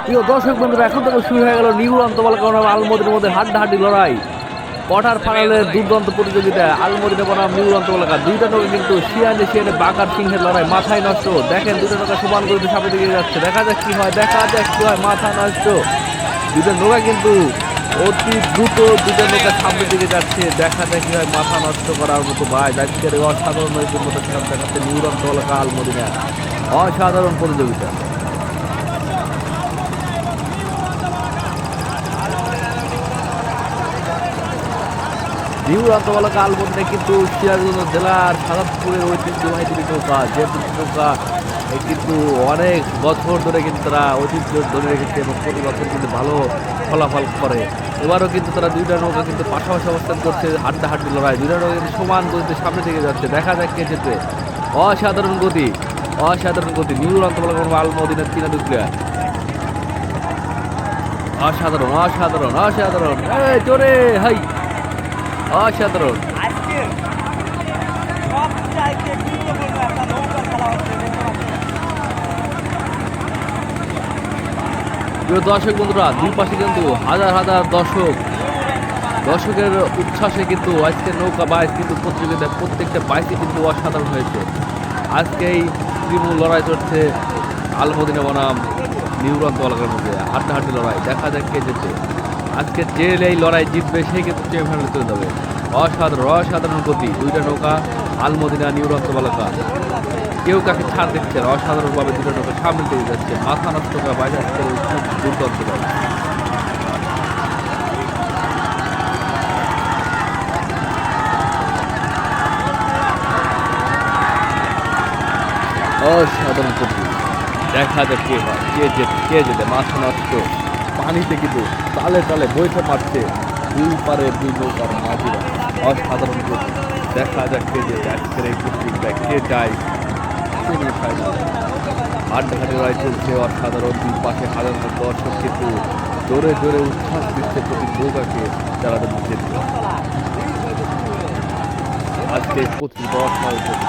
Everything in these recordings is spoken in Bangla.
প্রিয় দর্শক বন্ধুরা, এখন থেকে শুরু হয়ে গেল নিউ আন্তমালা বনাম আলমদিনের মধ্যে হাড্ডাহাড্ডি লড়াই। কোয়ার্টার ফাইনালের দুর্দান্ত প্রতিযোগিতা আলমদিনা বনাম নিউ আন্তমালা। দুইটা নৌকা কিন্তু শিয়ানে বাঘার সিংহের লড়াই, মাথায় নষ্ট। দেখেন দুটো নৌকা সমান করে সামনে দিকে যাচ্ছে, দেখা যাক কি হয়, মাথা নষ্ট। দুটো নৌকা কিন্তু অতি দ্রুত দুটো নৌকা সামনের দিকে যাচ্ছে, দেখা যাক কি হয়, মাথা নষ্ট করার মতো ভাই আজকের অসাধারণ নৈপুণ্য মতো দেখাচ্ছে নিউ আন্তমালা আলমদিনা। অসাধারণ প্রতিযোগিতা। নিউ আন্তমালা আলমদিনা কিন্তু সিরাজগঞ্জ জেলার সাদাতপুরের ঐতিহ্যবাহী দুটি নৌকা, যে দুটি নৌকা কিন্তু অনেক বছর ধরে কিন্তু তারা ঐতিহ্য ধরে রেখেছে এবং প্রতি বছর কিন্তু ভালো ফলাফল করে। এবারও কিন্তু তারা দুইটা নৌকা কিন্তু পাশাপাশি অবস্থান করছে, হাড্ডাহাড্ডি লড়াই। দুইটা নৌকা কিন্তু সমান গতিতে সামনে দিকে যাচ্ছে, দেখা যাক কে জিতবে। অসাধারণ গতি, অসাধারণ গতি নিউ আন্তমালা আলমদিনার তিনা প্লেয়ার। অসাধারণ অসাধারণ অসাধারণ, এই জোরে হাই, অসাধারণ। প্রিয় দর্শক বন্ধুরা, দুই পাশে কিন্তু হাজার হাজার দর্শকের উচ্ছ্বাসে কিন্তু আজকের নৌকা বাইচ কিন্তু প্রতিযোগিতায় প্রত্যেকটা বাইচে কিন্তু অসাধারণ হয়েছে। আজকে এই তৃণমূল লড়াই চলছে আলমদিনা বনাম নিউ আন্তমালার মধ্যে, হাড্ডাহাড্ডি লড়াই, দেখা যাক কে জিতবে। আজকে যে এই লড়াই জিতবে সেই কিন্তু সেমিফাইনালে চলে যাবে। অসাধারণ অসাধারণ গতি দুইটা নৌকা আলমদিনা নিউ আন্তমালা। কেউ কাকে ছাড় দিচ্ছে না, অসাধারণভাবে দুটো নৌকা সামনে দিয়ে যাচ্ছে, মাথা নষ্ট করা বাইরে খুব দুর্দান্ত। অসাধারণ গতি, দেখা যাক কে হয়, কে যেতে, মাথা নষ্ট। পানিতে কিন্তু তালে তালে বইতে পারছে দুই পারে দুই নৌকার মাঝিরা। অসাধারণ গতি, দেখা যাক কে যেতে আজকের এই প্রতিযোগিতায়, কে যায় সেমিফাইনাল। হাড্ডাহাড্ডি লড়াই চলছে অসাধারণ, দুই পাশে হাজার দর্শক কিন্তু জোরে জোরে উচ্ছ্বাস দিচ্ছে প্রতি নৌকাকে যারা জিতবে। আজকে প্রতিযোগিতা অসাধারণ।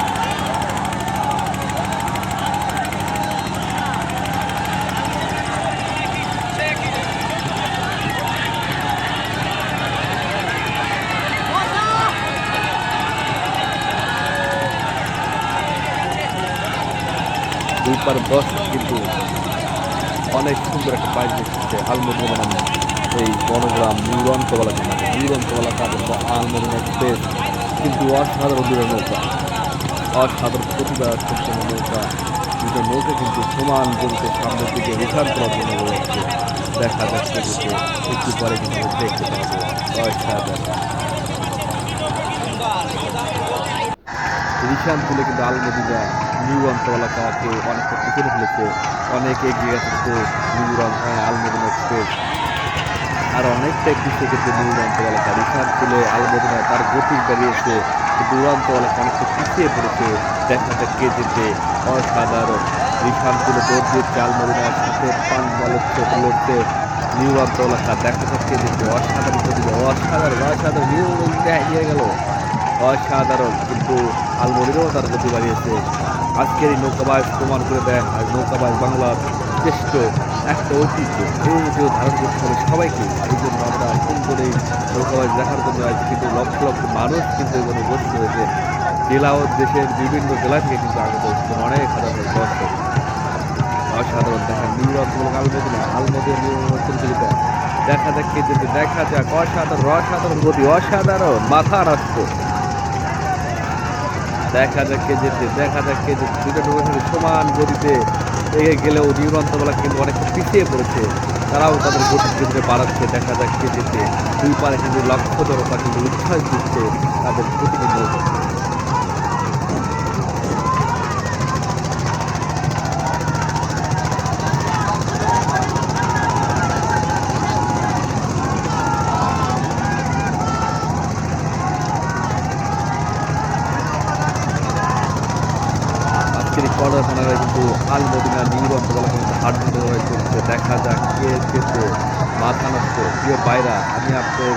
দুই পারে দর্শক কিন্তু অনেক সুন্দর একটা বাইক দিচ্ছে আলমদিনা বনাম এই বনগ্রাম নিউ আন্তমালা আলমদিনা এক্সপ্রেস কিন্তু অসাধারণ দুটো নৌকা, অসাধারণ প্রতিভা সম্পন্ন নৌকা। দুটো নৌকা কিন্তু সমান গতিতে সামনের দিকে রিটার্ন করার জন্য যাচ্ছে, দেখা যাচ্ছে যে একটু পরে কিন্তু দেখতে পাবো। অসাধারণ রিশান তুলে কিন্তু আলমদিনা নিউ আন্তমালাকে অনেকটা পিছনে ফেলেছে, অনেক এগিয়ে গেছে কিন্তু আলমদিনা এক্সপ্রেস। আর অনেকটা পিছিয়ে কিন্তু নিউ আন্তমালা রিশান তুলে আলমদিনা তার গতি বেরিয়েছে, কিন্তু আন্তমালাকে অনেকটা পিছিয়ে পড়েছে, দেখা যাক কে যেতে। অসাধারণ রিশান তুলে দৌড় দিচ্ছে আলমদিনার সাথে, পান লড়ছে নিউ আন্তমালা, দেখা যাক কে যেতে। অসাধারণ প্রতিভা, অসাধারণ নিউ এগিয়ে গেল, অসাধারণ। কিন্তু আলমদিনাও তার গতি বাড়িয়েছে। আজকের এই নৌকাবাজ প্রমাণ করে দেয় আর নৌকাবাজ বাংলার শ্রেষ্ঠ একটা ঐতিহ্য, এই ঐতিহ্য ধারণ করতে হবে সবাইকে। এই জন্য আমরা সুন্দর এই নৌকাবাজ দেখার জন্য আজ কিন্তু লক্ষ লক্ষ মানুষ কিন্তু এখানে উপস্থিত হয়েছে, জেলা ও দেশের বিভিন্ন জেলা থেকে কিন্তু আগত হচ্ছে অনেক হাজার দর্শক। অসাধারণ দেখেন নিউ আলমদিনা নিউ প্রতিযোগিতা, দেখা যাক কে যেতে, দেখা যাক। অসাধারণ গতি, অসাধারণ মাথা নষ্ট, দেখা যাক কে যেতে। দুটো নৌকা সমান গতিতে এগিয়ে গেলেও নিউ আন্তমালা কিন্তু অনেকটা পিছিয়ে পড়েছে, তারাও তাদের গতি ধীরে বাড়াচ্ছে, দেখা যাক কে যেতে। দুই পারে কিন্তু লক্ষ জনতা কিন্তু উচ্ছ্বাস দিচ্ছে তাদের প্রতিনিধি। কোয়ার্টার ফাইনালে কিন্তু আলমদিনা নিউ আন্তমালা কিন্তু হাড্ডাহাড্ডি লড়াই চলছে, দেখা যাক কে যেতে, মাথা নষ্ট। প্রিয় বাইরা, আমি আপনার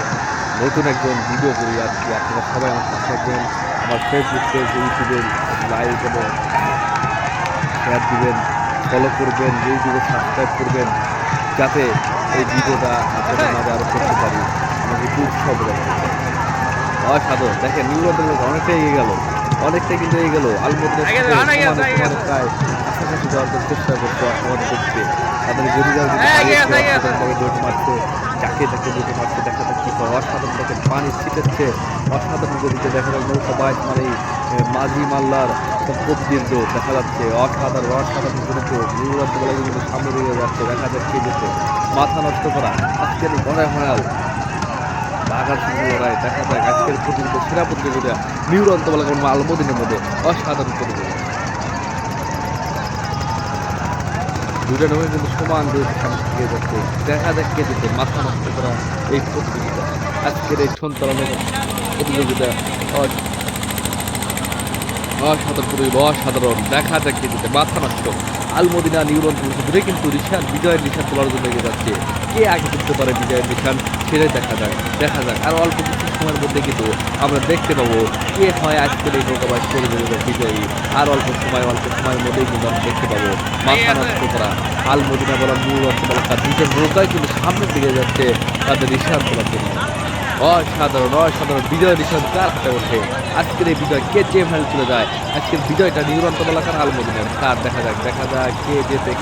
নতুন একজন ভিডিও করি আর কি, আপনারা সবাই আমার পাশে থাকবেন, আমার ফেসবুক পেজ ইউটিউবে লাইক এবং শেয়ার দিবেন, ফলো করবেন, ইউটিউবে সাবস্ক্রাইব করবেন। যাতে এই ভিডিওটা আপনাদের মাঝে আরো করতে পারি আমাকে একটু উৎসব অসাধারণ দেখেন নিউরন অনেকটা এগিয়ে গেল, অনেকটা কিন্তু এগিয়ে গেল। আলমদিনা প্রায় কাছাকাছি যাওয়ার জন্য চেষ্টা করছে অসাধারণ করতে। তাদের গরিগার দৌড় মারছে, যাকে তাকে দৌড়ে মারছে, দেখা যাক কি করে। অসাধারণ দেখেন পানি ছিটেচ্ছে অসাধারণ গতিতে, দেখা যাক নৌকা বাইক মানে মাঝি মাল্লার কব্দির দৌড় দেখা যাচ্ছে অসাধারণ অসাধারণ গতিতে নিউরন্ত বলে কিন্তু সামনে দিকে যাচ্ছে। দেখা যাক কে যেতে মাথা নষ্ট করা আজকের গড়ায় হয়াল বাঘার সঙ্গে লড়াই। দেখা যাক আজকের প্রতিযোগিতা সেরা প্রতিযোগিতা নিউরন্ত বলা কোনো আলমদিনের মধ্যে অসাধারণ প্রতিযোগিতা। দুটা নৌকা কিন্তু সমান দূরত্বে সামনে এগিয়ে যাচ্ছে। দেখা যাক কে যেতে মাথা নষ্ট করা এই প্রতিযোগিতা আজকের এই সঞ্চালনের প্রতিযোগিতা অসাধারণ প্রতিযোগিতা অসাধারণ। দেখা যাক কে যেতে মাথা নষ্ট। আলমদিনা নিউরন্ত দূরে কিন্তু রিশান বিজয়ের নিশান তোলার জন্য এগিয়ে যাচ্ছে। কে আগে করতে পারে বিজয়ের নিশান সেটাই দেখা যাক আর অল্প কিছু সময়ের মধ্যে কিন্তু আমরা দেখতে পাবো কে হয় আজকের এই নৌকাবাস প্রতিযোগিতার বিজয়ী। আর অল্প সময়ের মধ্যেই কিন্তু আমরা দেখতে পাবো মাথা নষ্ট করা আলমদিনা বলা নিউরন্ত বলা তার নিজের নৌকায় কিন্তু সামনের দিকে যাচ্ছে তাদের রিশান তোলার জন্য। অসাধারণ বিজয় নিশান কার হাতে ওঠে আজকের এই বিজয় কে চেয়ে চলে যায়। আজকের বিজয়টা নিউরন্ত বলা কার আলমদিনার কার দেখা যাক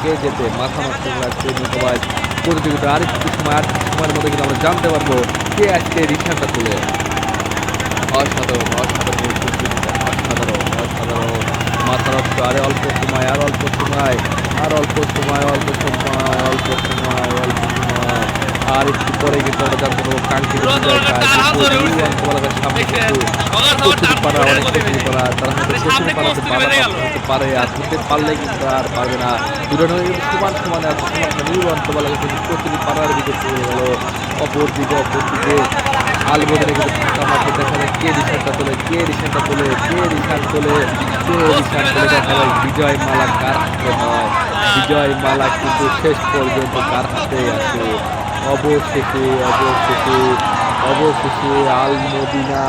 কে যেতে মাথা নষ্ট করে আজকে নৌকাবাস প্রতিযোগিতা। আর কিছু সময়ের মধ্যে কিন্তু আমরা জানতে পারবো কে আজকে রিশানটা তুলে। অসাধারণ মাথা নষ্ট। অল্প সময় আর একটু পরে কিন্তু আমরা জানতে পারবো কাঙ্ক্ষিত পারে আর হতে পারলে কিন্তু আর পারবে না। দুটো কিন্তু সমান প্রতিটি পাড়ার দিকে চলে গেল। অপরদিকে আলমদিনা কিন্তু ফাঁকা মাঠে দেখা যায় কে রিশানটা তোলে দেখা যায় বিজয় মালা কার হাতে হয়। বিজয় মালা কিন্তু শেষ পর্যন্ত কার হাতে আছে। অবশেষে আলমদিনা